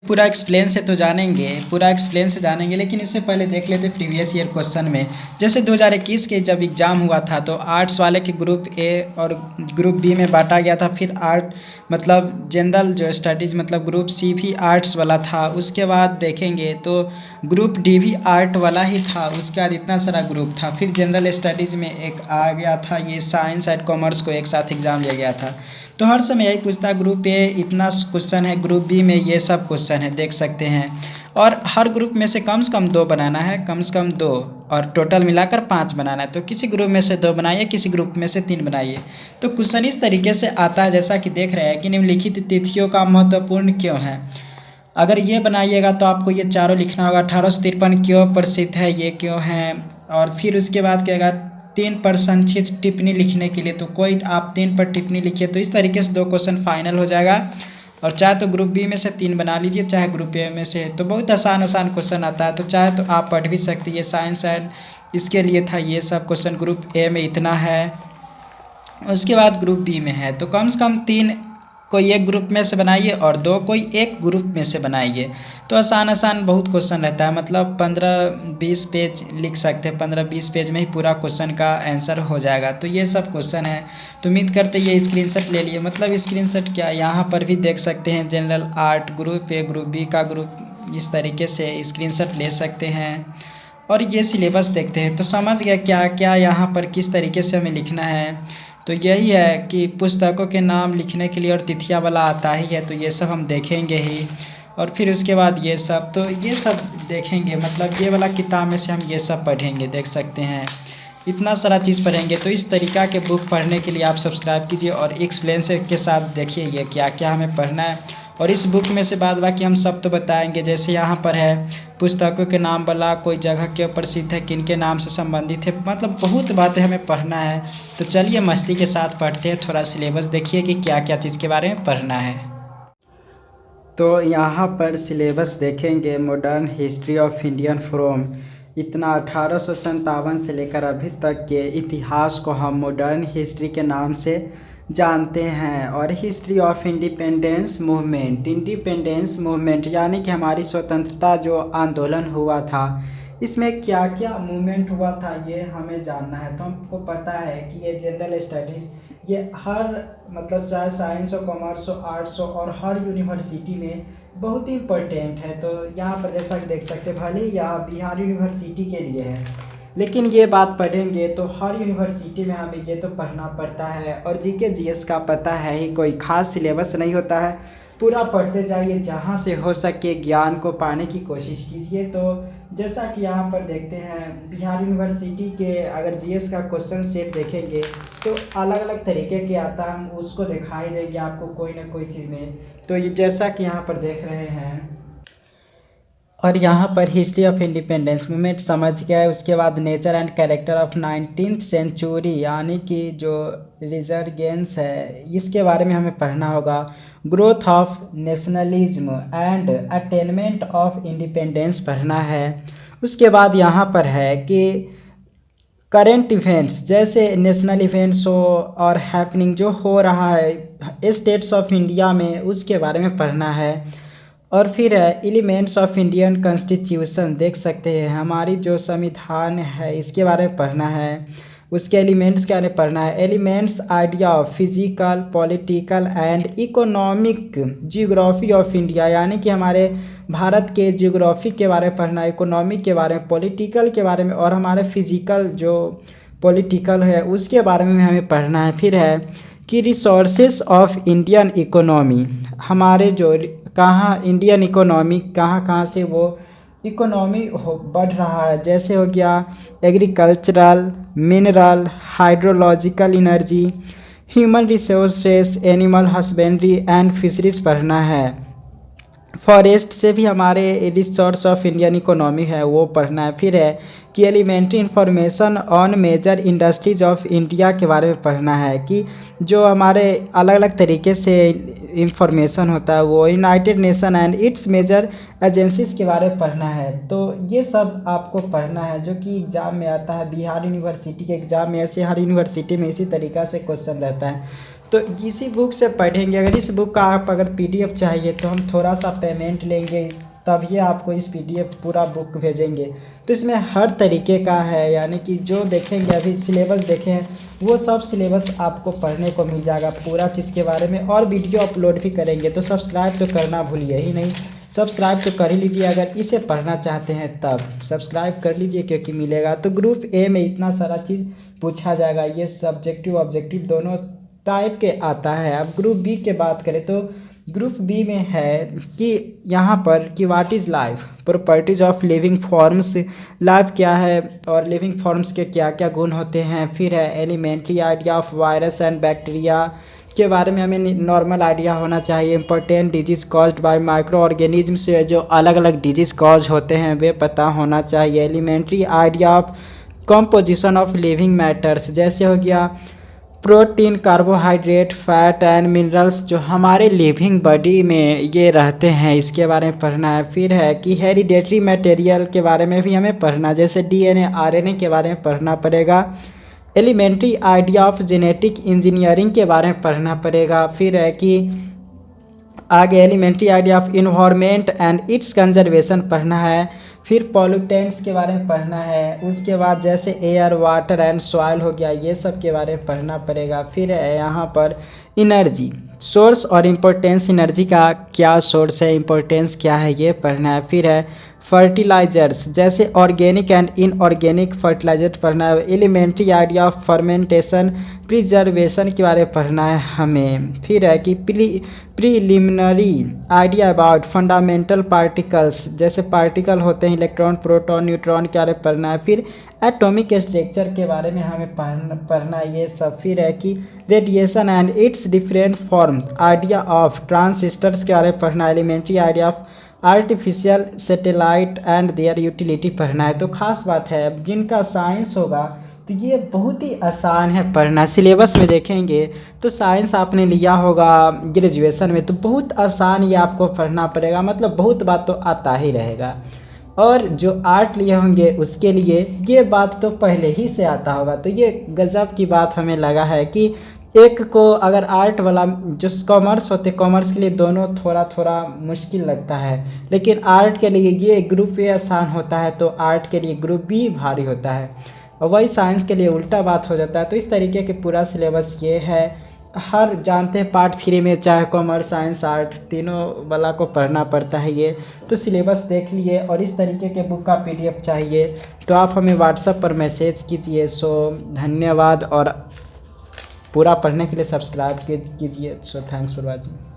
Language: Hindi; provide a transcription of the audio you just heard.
पूरा एक्सप्लेन से तो जानेंगे, पूरा एक्सप्लेन से जानेंगे, लेकिन इससे पहले देख लेते प्रीवियस ईयर क्वेश्चन में। जैसे 2021 के जब एग्ज़ाम हुआ था तो आर्ट्स वाले के ग्रुप ए और ग्रुप बी में बांटा गया था। फिर आर्ट मतलब जनरल जो स्टडीज़ मतलब ग्रुप सी भी आर्ट्स वाला था। उसके बाद देखेंगे तो ग्रुप डी भी आर्ट वाला ही था। उसके बाद इतना सारा ग्रुप था। फिर जनरल स्टडीज़ में एक आ गया था, ये साइंस एंड कॉमर्स को एक साथ एग्ज़ाम लिया गया था। तो हर समय यही पूछता है, ग्रुप ए इतना क्वेश्चन है, ग्रुप बी में ये सब क्वेश्चन है, देख सकते हैं। और हर ग्रुप में से कम 2 बनाना है, कम से कम 2, और टोटल मिलाकर 5 बनाना है। तो किसी ग्रुप में से 2 बनाइए, किसी ग्रुप में से 3 बनाइए। तो क्वेश्चन इस तरीके से आता है, जैसा कि देख रहे हैं कि निम्नलिखित तिथियों का महत्वपूर्ण क्यों है। अगर ये बनाइएगा तो आपको ये चारों लिखना होगा। 1853 क्यों प्रसिद्ध है, ये क्यों है। और फिर उसके बाद क्या आएगा, 3 पर संक्षिप्त टिप्पणी लिखने के लिए, तो कोई आप 3 पर टिप्पणी लिखिए। तो इस तरीके से 2 क्वेश्चन फाइनल हो जाएगा। और चाहे तो ग्रुप बी में से 3 बना लीजिए, चाहे ग्रुप ए में से। तो बहुत आसान क्वेश्चन आता है, तो चाहे तो आप पढ़ भी सकते हैं। ये साइंस एंड इसके लिए था ये सब क्वेश्चन। ग्रुप ए में इतना है, उसके बाद ग्रुप बी में है। तो कम से कम 3 कोई एक ग्रुप में से बनाइए और 2 कोई एक ग्रुप में से बनाइए। तो आसान बहुत क्वेश्चन रहता है, मतलब 15-20 पेज लिख सकते हैं। 15-20 पेज में ही पूरा क्वेश्चन का आंसर हो जाएगा। तो ये सब क्वेश्चन है। तो उम्मीद करते ये स्क्रीनशॉट ले लिए, मतलब स्क्रीनशॉट क्या, यहाँ पर भी देख सकते हैं general art group A group B का ग्रुप, इस तरीके से स्क्रीनशॉट ले सकते हैं। और ये सिलेबस देखते हैं तो समझ गया क्या क्या यहाँ पर किस तरीके से हमें लिखना है। तो यही है कि पुस्तकों के नाम लिखने के लिए और तिथियाँ वाला आता ही है, तो ये सब हम देखेंगे ही। और फिर उसके बाद ये सब, तो ये सब देखेंगे, मतलब ये वाला किताब में से हम ये सब पढ़ेंगे, देख सकते हैं इतना सारा चीज़ पढ़ेंगे। तो इस तरीक़ा के बुक पढ़ने के लिए आप सब्सक्राइब कीजिए और एक्सप्लेन से के साथ देखिए ये क्या क्या हमें पढ़ना है। और इस बुक में से बाद बाकी हम सब तो बताएंगे। जैसे यहाँ पर है पुस्तकों के नाम वाला, कोई जगह क्यों प्रसिद्ध है, किन के नाम से संबंधित है, मतलब बहुत बातें हमें पढ़ना है। तो चलिए मस्ती के साथ पढ़ते हैं। थोड़ा सिलेबस देखिए कि क्या क्या चीज़ के बारे में पढ़ना है। तो यहाँ पर सिलेबस देखेंगे, modern history of Indian from इतना 1857 से लेकर अभी तक के इतिहास को हम मॉडर्न हिस्ट्री के नाम से जानते हैं। और history of independence movement, independence movement यानी कि हमारी स्वतंत्रता जो आंदोलन हुआ था, इसमें क्या क्या मूवमेंट हुआ था ये हमें जानना है। तो हमको पता है कि ये जनरल स्टडीज़ ये हर मतलब चाहे साइंस हो, कॉमर्स हो, आर्ट्स हो, और हर यूनिवर्सिटी में बहुत ही इम्पोर्टेंट है। तो यहाँ पर जैसा कि देख सकते हैं, भले यह बिहार यूनिवर्सिटी के लिए है, लेकिन ये बात पढ़ेंगे तो हर यूनिवर्सिटी में हमें ये तो पढ़ना पड़ता है। और जीके जीएस का पता है ही, कोई ख़ास सिलेबस नहीं होता है, पूरा पढ़ते जाइए, जहाँ से हो सके ज्ञान को पाने की कोशिश कीजिए। तो जैसा कि यहाँ पर देखते हैं बिहार यूनिवर्सिटी के अगर जीएस का क्वेश्चन सेट देखेंगे तो अलग अलग तरीके के आता है, हम उसको दिखाई देंगे आपको कोई ना कोई चीज़ में। तो ये जैसा कि यहाँ पर देख रहे हैं, और यहाँ पर हिस्ट्री ऑफ इंडिपेंडेंस मूवमेंट समझ गया है। उसके बाद nature and character of 19th century यानी कि जो रिजर्गेंस है, इसके बारे में हमें पढ़ना होगा। Growth of nationalism and attainment of independence पढ़ना है। उसके बाद यहाँ पर है कि करेंट इवेंट्स, जैसे नेशनल इवेंट्स हो और हैपनिंग जो हो रहा है स्टेट्स ऑफ इंडिया में, उसके बारे में पढ़ना है। और फिर है एलिमेंट्स ऑफ इंडियन कॉन्स्टिट्यूशन, देख सकते हैं हमारी जो संविधान है इसके बारे में पढ़ना है। उसके एलिमेंट्स क्या पढ़ना है, elements idea of physical political and economic geography of India यानी कि हमारे भारत के जियोग्राफी के बारे में पढ़ना है, इकोनॉमिक के बारे में, पॉलिटिकल के बारे में, और हमारे फिजिकल जो पॉलिटिकल है उसके बारे में हमें पढ़ना है। फिर है कि रिसोर्सेस ऑफ इंडियन इकोनॉमी, हमारे जो कहाँ इंडियन इकोनॉमी कहाँ कहाँ से वो इकोनॉमी बढ़ रहा है, जैसे हो गया agricultural, mineral, hydrological energy, human resources, animal husbandry and fisheries पढ़ना है। फॉरेस्ट से भी हमारे रिसोर्स ऑफ इंडियन इकोनॉमी है वो पढ़ना है। फिर है कि elementary information on major industries of India के बारे में पढ़ना है, कि जो हमारे अलग अलग तरीके से इंफॉर्मेशन होता है वो United Nation and its major agencies के बारे में पढ़ना है। तो ये सब आपको पढ़ना है जो कि एग्ज़ाम में आता है। बिहार यूनिवर्सिटी के एग्ज़ाम में ऐसे हर यूनिवर्सिटी में इसी तरीक़ा से क्वेश्चन रहता है। तो इसी बुक से पढ़ेंगे। अगर इस बुक का आप अगर PDF चाहिए तो हम थोड़ा सा पेमेंट लेंगे, तब ये आपको इस PDF पूरा बुक भेजेंगे। तो इसमें हर तरीके का है, यानी कि जो देखेंगे अभी सिलेबस देखें वो सब सिलेबस आपको पढ़ने को मिल जाएगा पूरा चीज़ के बारे में, और वीडियो अपलोड भी करेंगे। तो सब्सक्राइब तो करना भूलिए ही नहीं, सब्सक्राइब तो कर ही लीजिए अगर इसे पढ़ना चाहते हैं, तब सब्सक्राइब कर लीजिए क्योंकि मिलेगा। तो ग्रुप ए में इतना सारा चीज़ पूछा जाएगा, ये सब्जेक्टिव ऑब्जेक्टिव दोनों टाइप के आता है। अब ग्रुप बी के बात करें तो ग्रुप बी में है कि यहाँ पर कि what is life, properties of living forms, life क्या है और लिविंग फॉर्म्स के क्या क्या गुण होते हैं। फिर है elementary idea of virus and bacteria के बारे में हमें नॉर्मल आइडिया होना चाहिए। Important disease caused by micro organism से जो अलग अलग डिजीज़ कॉज होते हैं वे पता होना चाहिए। Elementary idea of composition of living matters, जैसे हो गया protein, carbohydrate, fat and minerals जो हमारे लिविंग बॉडी में ये रहते हैं, इसके बारे में पढ़ना है। फिर है कि हेरिडेटरी मटेरियल के बारे में भी हमें पढ़ना, जैसे DNA RNA के बारे में पढ़ना पड़ेगा। Elementary idea of genetic engineering के बारे में पढ़ना पड़ेगा। फिर है कि आगे elementary idea of environment and its conservation पढ़ना है। फिर पॉल्यूटेंट्स के बारे में पढ़ना है। उसके बाद जैसे एयर, वाटर एंड सॉइल हो गया, ये सब के बारे में पढ़ना पड़ेगा। फिर है यहाँ पर एनर्जी सोर्स और इम्पोर्टेंस, एनर्जी का क्या सोर्स है, इम्पोर्टेंस क्या है, ये पढ़ना है। फिर है फर्टिलाइजर्स, जैसे ऑर्गेनिक एंड इनऑर्गेनिक फर्टिलाइजर पढ़ना है। Elementary idea of fermentation, preservation के बारे में पढ़ना है हमें। फिर है कि preliminary idea about fundamental particles, जैसे पार्टिकल होते हैं इलेक्ट्रॉन, प्रोटॉन, न्यूट्रॉन के बारे में पढ़ना है। फिर एटॉमिक स्ट्रक्चर के बारे में हमें पढ़ना है ये सब। फिर है कि radiation and its different form, idea of transistors के बारे में पढ़ना है। Elementary idea of artificial satellite and their utility पढ़ना है। तो खास बात है जिनका साइंस होगा तो ये बहुत ही आसान है पढ़ना। सिलेबस में देखेंगे तो साइंस आपने लिया होगा ग्रेजुएशन में, तो बहुत आसान ये आपको पढ़ना पड़ेगा, मतलब बहुत बात तो आता ही रहेगा। और जो आर्ट लिए होंगे उसके लिए ये बात तो पहले ही से आता होगा। तो ये गजब की बात हमें लगा है कि एक को अगर आर्ट वाला जो कॉमर्स होते, कॉमर्स के लिए दोनों थोड़ा थोड़ा मुश्किल लगता है, लेकिन आर्ट के लिए ये ग्रुप ए आसान होता है तो आर्ट के लिए ग्रुप बी भारी होता है, और वही साइंस के लिए उल्टा बात हो जाता है। तो इस तरीके के पूरा सिलेबस ये है। हर जानते हैं पार्ट 3 में चाहे कॉमर्स, साइंस, आर्ट तीनों वाला को पढ़ना पड़ता है ये। तो सिलेबस देख लिए, और इस तरीके के बुक का PDF चाहिए तो आप हमें व्हाट्सएप पर मैसेज कीजिए। सो धन्यवाद, और पूरा पढ़ने के लिए सब्सक्राइब कीजिए। So thanks for watching.